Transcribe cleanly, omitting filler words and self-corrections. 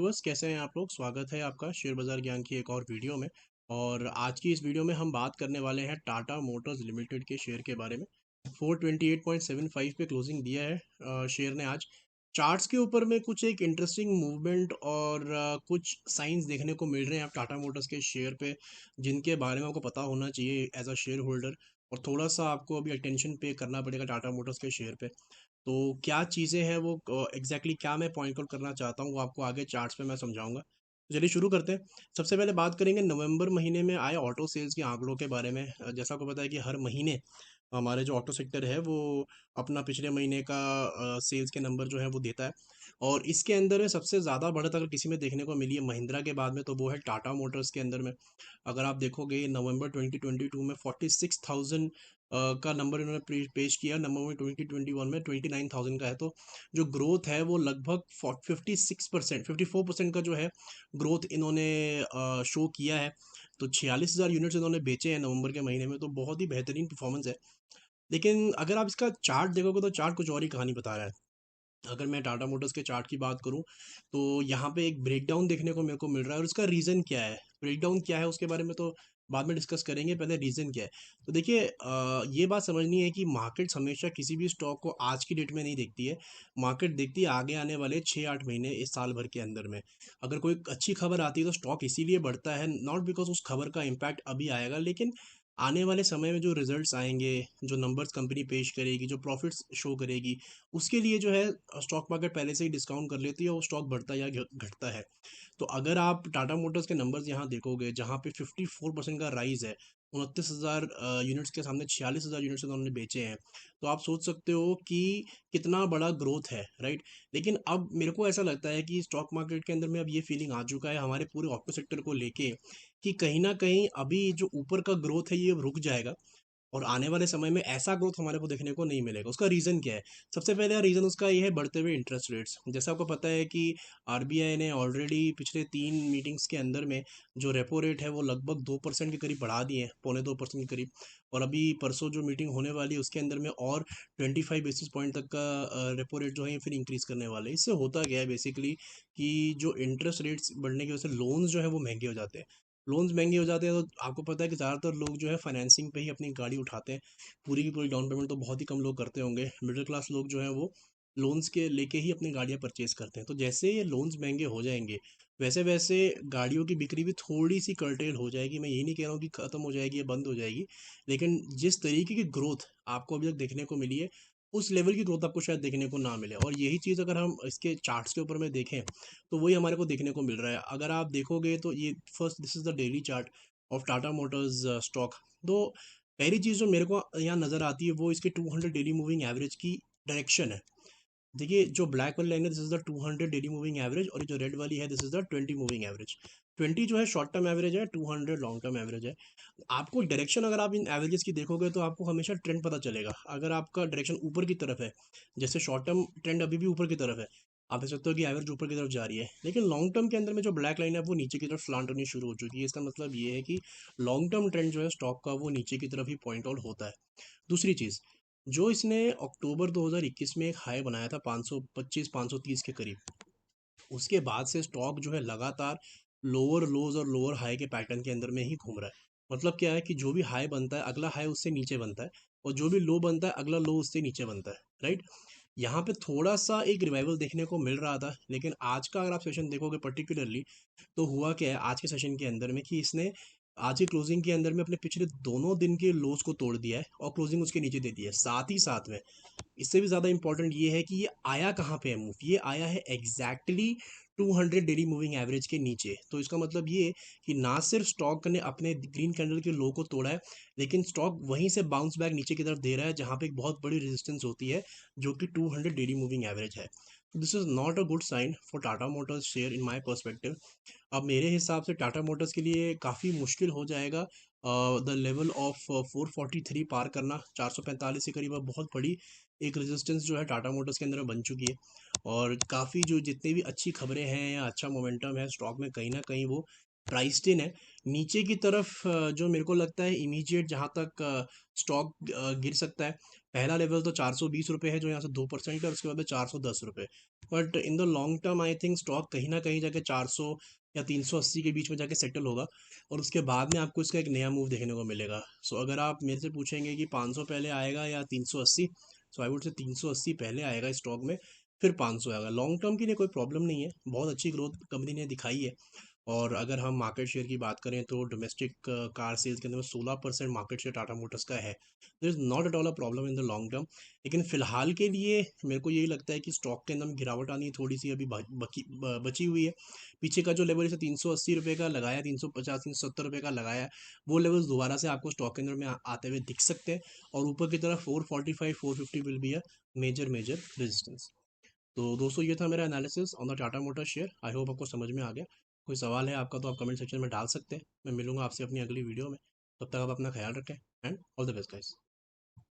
Viewers, कैसे हैं आप लोग। स्वागत है आपका शेयर बाजार ज्ञान की एक और वीडियो में। और आज की इस वीडियो में हम बात करने वाले हैं टाटा मोटर्स लिमिटेड के शेयर के बारे में। 428.75 पे क्लोजिंग दिया है शेयर ने आज। चार्ट्स के ऊपर में कुछ एक इंटरेस्टिंग मूवमेंट और कुछ साइंस देखने को मिल रहे हैं आप टाटा मोटर्स के शेयर पे, जिनके बारे में आपको पता होना चाहिए एज अ शेयर होल्डर। और थोड़ा सा आपको अभी अटेंशन पे करना पड़ेगा टाटा मोटर्स के शेयर पे। तो क्या चीज़ें हैं वो एग्जैक्टली क्या मैं पॉइंट आउट करना चाहता हूँ वो आपको आगे चार्ट्स पे मैं समझाऊंगा। तो चलिए शुरू करते हैं। सबसे पहले बात करेंगे नवंबर महीने में आए ऑटो सेल्स के आंकड़ों के बारे में। जैसा आपको पता है कि हर महीने हमारे जो ऑटो सेक्टर है वो अपना पिछले महीने का सेल्स के नंबर जो है वो देता है। और इसके अंदर में सबसे ज़्यादा बढ़त अगर किसी में देखने को मिली है महिंद्रा के बाद में, तो वो है टाटा मोटर्स के अंदर में। अगर आप देखोगे नवंबर 2022 में 46,000 का नंबर इन्होंने पेश किया। नवंबर 2021 में 29,000 का है। तो जो ग्रोथ है वो लगभग 56%, 54% का जो है ग्रोथ इन्होंने शो किया है। तो 46,000 यूनिट्स इन्होंने बेचे हैं नवंबर के महीने में, तो बहुत ही बेहतरीन परफॉर्मेंस है। लेकिन अगर आप इसका चार्ट देखोगे तो चार्ट कुछ और ही कहानी बता रहा है। अगर मैं टाटा मोटर्स के चार्ट की बात करूं तो यहाँ पे एक ब्रेकडाउन देखने को मेरे को मिल रहा है। और इसका रीज़न क्या है, ब्रेकडाउन क्या है, उसके बारे में तो बाद में डिस्कस करेंगे। पहले रीज़न क्या है। तो देखिए, ये बात समझनी है कि मार्केट्स हमेशा किसी भी स्टॉक को आज की डेट में नहीं देखती है। मार्केट देखती है आगे आने वाले 6-8 महीने, इस साल भर के अंदर में। अगर कोई अच्छी खबर आती है तो स्टॉक इसीलिए बढ़ता है, नॉट बिकॉज उस खबर का इम्पैक्ट अभी आएगा, लेकिन आने वाले समय में जो रिजल्ट्स आएंगे, जो नंबर्स कंपनी पेश करेगी, जो प्रॉफिट्स शो करेगी, उसके लिए जो है स्टॉक मार्केट पहले से ही डिस्काउंट कर लेती है और स्टॉक बढ़ता या घटता है। तो अगर आप टाटा मोटर्स के नंबर्स यहाँ देखोगे, जहाँ पे 54% का राइज है, 29,000 यूनिट्स के सामने 46,000 यूनिट्स उन्होंने बेचे हैं। तो आप सोच सकते हो कि कितना बड़ा ग्रोथ है, राइट। लेकिन अब मेरे को ऐसा लगता है कि स्टॉक मार्केट के अंदर में अब ये फीलिंग आ चुका है हमारे पूरे ऑटो सेक्टर को लेके, कि कहीं ना कहीं अभी जो ऊपर का ग्रोथ है ये अब रुक जाएगा। और आने वाले समय में ऐसा ग्रोथ हमारे को देखने को नहीं मिलेगा। उसका रीज़न क्या है? सबसे पहले रीज़न उसका ये है बढ़ते हुए इंटरेस्ट रेट्स। जैसा आपको पता है कि आरबीआई ने ऑलरेडी पिछले 3 मीटिंग्स के अंदर में जो रेपो रेट है वो लगभग 2% के करीब बढ़ा दिए हैं, 2.25% के करीब। और अभी परसों जो मीटिंग होने वाली है उसके अंदर में और 25 बेसिस पॉइंट तक का रेपो रेट जो है ये फिर इंक्रीज़ करने वाले हैं। इससे होता क्या है बेसिकली, कि जो इंटरेस्ट रेट्स बढ़ने की वजह से लोन्स जो है वो महंगे हो जाते हैं। लोन्स महंगे हो जाते हैं तो आपको पता है कि ज़्यादातर लोग जो है फाइनेंसिंग पे ही अपनी गाड़ी उठाते हैं। पूरी की पूरी डाउन पेमेंट तो बहुत ही कम लोग करते होंगे। मिडिल क्लास लोग जो हैं वो लोन्स के लेके ही अपनी गाड़ियाँ परचेज़ करते हैं। तो जैसे ये लोन्स महंगे हो जाएंगे, वैसे वैसे गाड़ियों की बिक्री भी थोड़ी सी कर्टेल हो जाएगी। मैं यही नहीं कह रहा हूँ कि ख़त्म हो जाएगी या बंद हो जाएगी, लेकिन जिस तरीके की ग्रोथ आपको अभी तक देखने को मिली है, उस लेवल की ग्रोथ आपको शायद देखने को ना मिले। और यही चीज़ अगर हम इसके चार्ट्स के ऊपर में देखें तो वही हमारे को देखने को मिल रहा है। अगर आप देखोगे तो ये first, this is the daily chart of Tata Motors stock. तो पहली चीज़ जो मेरे को यहाँ नज़र आती है वो इसके 200 डेली मूविंग एवरेज की डायरेक्शन है। देखिए, जो ब्लैक वाली लाइन है this is the 200 daily moving average, और ये जो रेड वाली है this is the 20 moving average. 20 जो है शॉर्ट टर्म एवरेज है, 200 लॉन्ग टर्म एवरेज है। आपको डायरेक्शन अगर आप इन एवरेजेस की देखोगे तो आपको हमेशा ट्रेंड पता चलेगा। अगर आपका डायरेक्शन ऊपर की तरफ है, जैसे शॉर्ट टर्म ट्रेंड अभी भी ऊपर की तरफ है, आप देख सकते हो कि एवरेज ऊपर की तरफ जा रही है। लेकिन लॉन्ग टर्म के अंदर में जो ब्लैक लाइन है वो नीचे की तरफ स्लांट होनी शुरू हो चुकी है। इसका मतलब ये है कि लॉन्ग टर्म ट्रेंड जो है स्टॉक का वो नीचे की तरफ ही पॉइंट आउट होता है। दूसरी चीज़, जो इसने अक्टूबर 2021 में एक हाई बनाया था 525 530 के करीब, उसके बाद से स्टॉक जो है लगातार लोअर लोज और लोअर हाई के पैटर्न के अंदर में ही घूम रहा है। मतलब क्या है कि जो भी हाई बनता है अगला हाई उससे नीचे बनता है, और जो भी लो बनता है अगला लो उससे नीचे बनता है, राइट। यहाँ पे थोड़ा सा एक रिवाइवल देखने को मिल रहा था, लेकिन आज का अगर आप सेशन देखोगे पर्टिकुलरली, तो हुआ क्या है आज के सेशन के अंदर में कि इसने आज की क्लोजिंग के अंदर में अपने पिछले दोनों दिन के लोज को तोड़ दिया है और क्लोजिंग उसके नीचे दे दी है। साथ ही साथ में इससे भी ज़्यादा इंपॉर्टेंट ये है कि ये आया कहाँ पे है मूव, ये आया है एग्जैक्टली 200 डेली मूविंग एवरेज के नीचे। तो इसका मतलब ये कि ना सिर्फ स्टॉक ने अपने ग्रीन कैंडल के लो को तोड़ा है, लेकिन स्टॉक वहीं से बाउंस बैक नीचे की तरफ दे रहा है, जहाँ पे एक बहुत बड़ी रेजिस्टेंस होती है जो कि 200 डेली मूविंग एवरेज है। This is not a good sign for Tata Motors share in my perspective. अब मेरे हिसाब से टाटा मोटर्स के लिए काफ़ी मुश्किल हो जाएगा द लेवल ऑफ 443 पार करना। 445 के करीब अब बहुत बड़ी एक रेजिस्टेंस जो है टाटा मोटर्स के अंदर में बन चुकी है। और काफ़ी जो जितनी भी अच्छी खबरें हैं या अच्छा मोमेंटम है स्टॉक में, कहीं ना कहीं वो प्राइस्ड इन है। नीचे की तरफ जो मेरे को लगता है इमीडिएट जहाँ तक स्टॉक गिर सकता है, पहला लेवल तो 420 रुपये है जो यहाँ से 2% है, और उसके बाद में 410 रुपये। But in the long term I think stock कहीं ना कहीं जाके 400 या 380 के बीच में जाके सेटल होगा, और उसके बाद में आपको इसका एक नया मूव देखने को मिलेगा। सो अगर आप मेरे से पूछेंगे कि 500 पहले आएगा या 380, सो आई वुड से 380 पहले आएगा स्टॉक में, फिर 500 आएगा। लॉन्ग टर्म के लिए कोई प्रॉब्लम नहीं है, बहुत अच्छी ग्रोथ कंपनी ने दिखाई है। और अगर हम मार्केट शेयर की बात करें तो डोमेस्टिक कार सेल्स के अंदर 16% मार्केट शेयर टाटा मोटर्स का है। There is not at all a problem in the long term. लेकिन फिलहाल के लिए मेरे को यही लगता है कि स्टॉक के अंदर गिरावट आनी थोड़ी सी अभी बची हुई है। पीछे का जो लेवल इसे 380 रुपये का लगाया, 350 370 रुपये का लगाया, वो लेवल्स दोबारा से आपको स्टॉक के अंदर में आते हुए दिख सकते हैं। और ऊपर की तरफ 445 450 will be a major major resistance. तो दोस्तों ये था मेरा analysis on the Tata motor share. I hope आपको समझ में आ गया। कोई सवाल है आपका तो आप कमेंट सेक्शन में डाल सकते हैं। मैं मिलूंगा आपसे अपनी अगली वीडियो में। तब तक आप अपना ख्याल रखें and all the best guys.